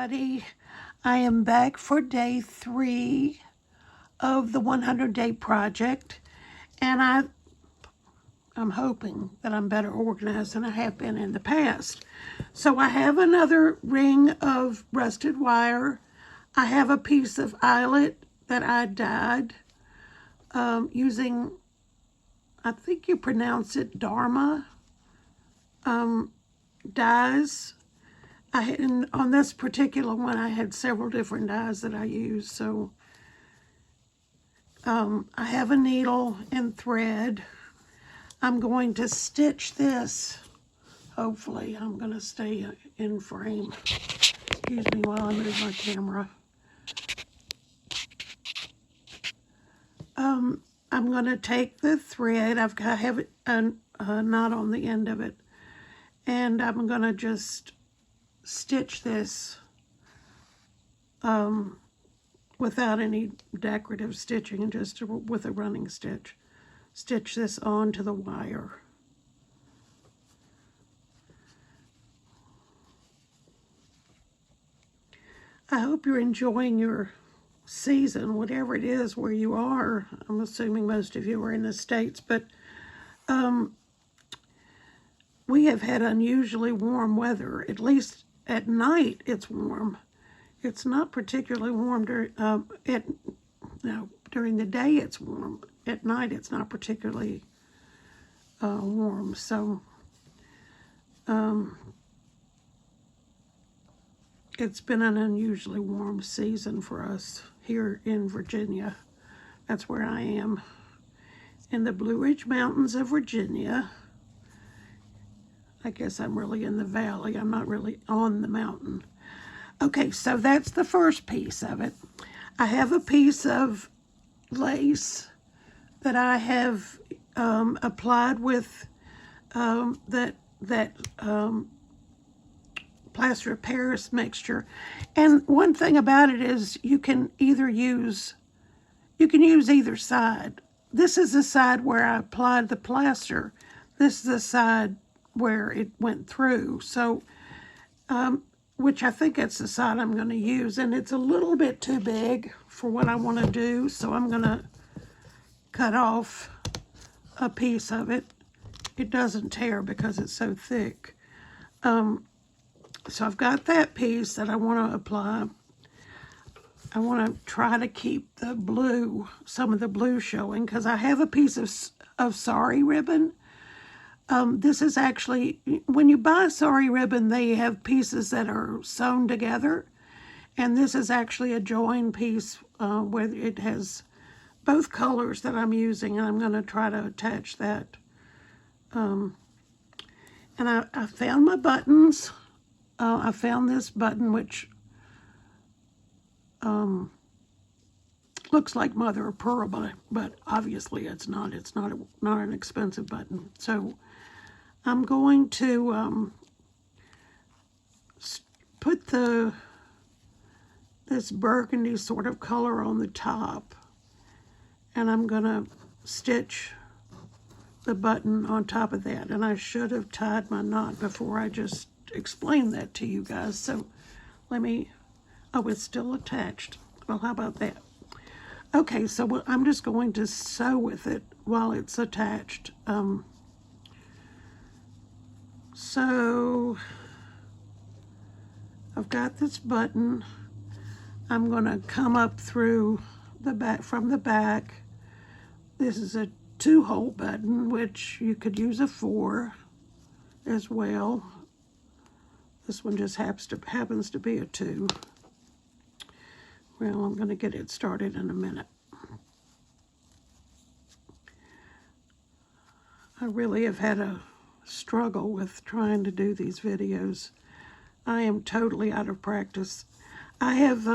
everybody. I am back for day 3 of the 100-day project, and I'm hoping that I'm better organized than I have been in the past. So I have another ring of rusted wire. I have a piece of eyelet that I dyed using, I think you pronounce it Dharma dyes. On this particular one, I had several different dyes that I used. So I have a needle and thread. I'm going to stitch this. Hopefully, I'm going to stay in frame. Excuse me while I move my camera. I'm going to take the thread. I have a knot on the end of it. And I'm going to just stitch this without any decorative stitching, just with a running stitch. Stitch this onto the wire. I hope you're enjoying your season, whatever it is where you are. I'm assuming most of you are in the States, but we have had unusually warm weather. At least at night it's warm. It's not particularly warm during the day it's warm. At night it's not particularly warm. So it's been an unusually warm season for us here in Virginia. That's where I am, in the Blue Ridge Mountains of Virginia. I guess I'm really in the valley. I'm not really on the mountain. Okay, so that's the first piece of it. I have a piece of lace that I have applied with that plaster of Paris mixture. And one thing about it is you can use either side. This is the side where I applied the plaster. This is the side where it went through. So, which I think it's the side I'm going to use. And it's a little bit too big for what I want to do. So I'm going to cut off a piece of it. It doesn't tear because it's so thick. So I've got that piece that I want to apply. I want to try to keep the blue, some of the blue showing, because I have a piece of sari ribbon. This is actually, when you buy sari ribbon, they have pieces that are sewn together. And this is actually a join piece where it has both colors that I'm using, and I'm going to try to attach that. And I found my buttons. I found this button, which looks like mother of pearl, but obviously it's not. It's not an expensive button. So I'm going to put this burgundy sort of color on the top, and I'm going to stitch the button on top of that. And I should have tied my knot before I just explained that to you guys. So let me, oh, it's still attached. Well, how about that? Okay, so I'm just going to sew with it while it's attached. So I've got this button. I'm going to come up through the back, from the back. This is a 2-hole button, which you could use a 4 as well. This one just happens to be a 2. Well, I'm going to get it started in a minute. I really have had a struggle with trying to do these videos. I am totally out of practice. I have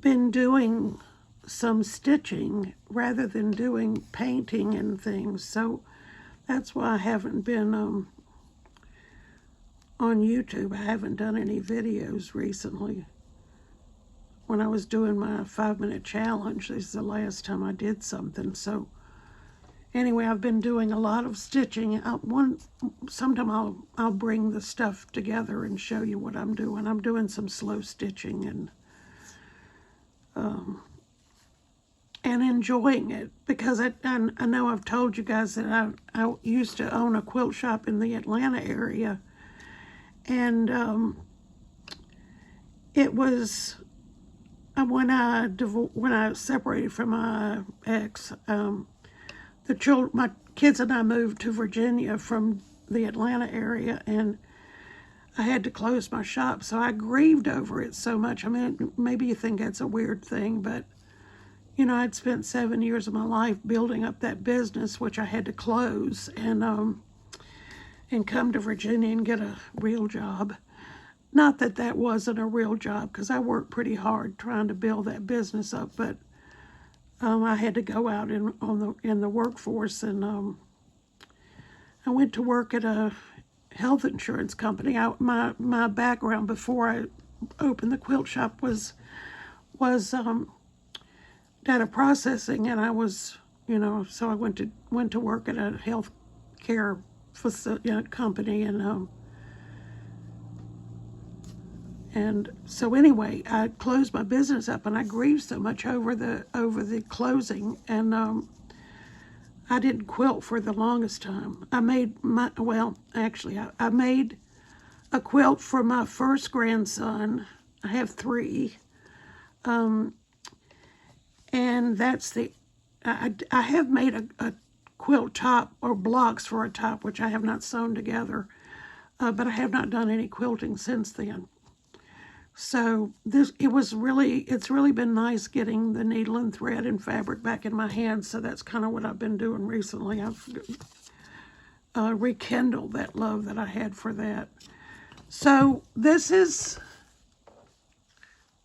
been doing some stitching rather than doing painting and things, so that's why I haven't been on YouTube. I haven't done any videos recently. When I was doing my 5-minute challenge, this is the last time I did something. So anyway, I've been doing a lot of stitching. Sometime I'll bring the stuff together and show you what I'm doing. I'm doing some slow stitching and enjoying it, because I know I've told you guys that I used to own a quilt shop in the Atlanta area, and it was when I separated from my ex. My kids and I moved to Virginia from the Atlanta area, and I had to close my shop, so I grieved over it so much. I mean, maybe you think that's a weird thing, but I'd spent 7 years of my life building up that business, which I had to close and come to Virginia and get a real job. Not that that wasn't a real job, because I worked pretty hard trying to build that business up, but I had to go out in the workforce, and I went to work at a health insurance company. My background before I opened the quilt shop was data processing, and I was, so I went to work at a health care company, and so anyway, I closed my business up, and I grieved so much over the closing, and I didn't quilt for the longest time. I made I made a quilt for my first grandson. I have 3. And that's I have made a quilt top, or blocks for a top, which I have not sewn together, but I have not done any quilting since then. So it's really been nice getting the needle and thread and fabric back in my hands. So that's kind of what I've been doing recently. I've rekindled that love that I had for that. So this is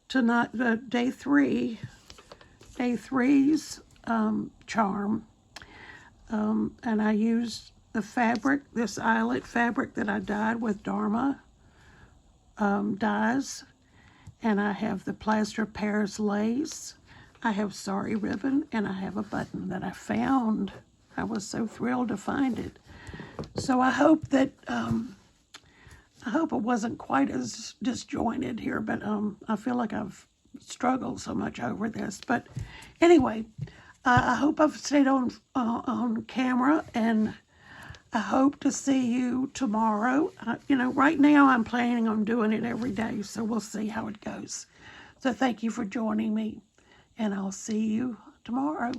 tonight, day 3. Day 3's charm, and I used the fabric, this eyelet fabric that I dyed with Dharma dyes, and I have the plaster of Paris lace, I have sari ribbon, and I have a button that I found. I was so thrilled to find it. So I hope that I hope it wasn't quite as disjointed here, but I feel like I've struggled so much over this. But anyway, I hope I've stayed on camera, and I hope to see you tomorrow. Right now I'm planning on doing it every day, so we'll see how it goes. So thank you for joining me, and I'll see you tomorrow.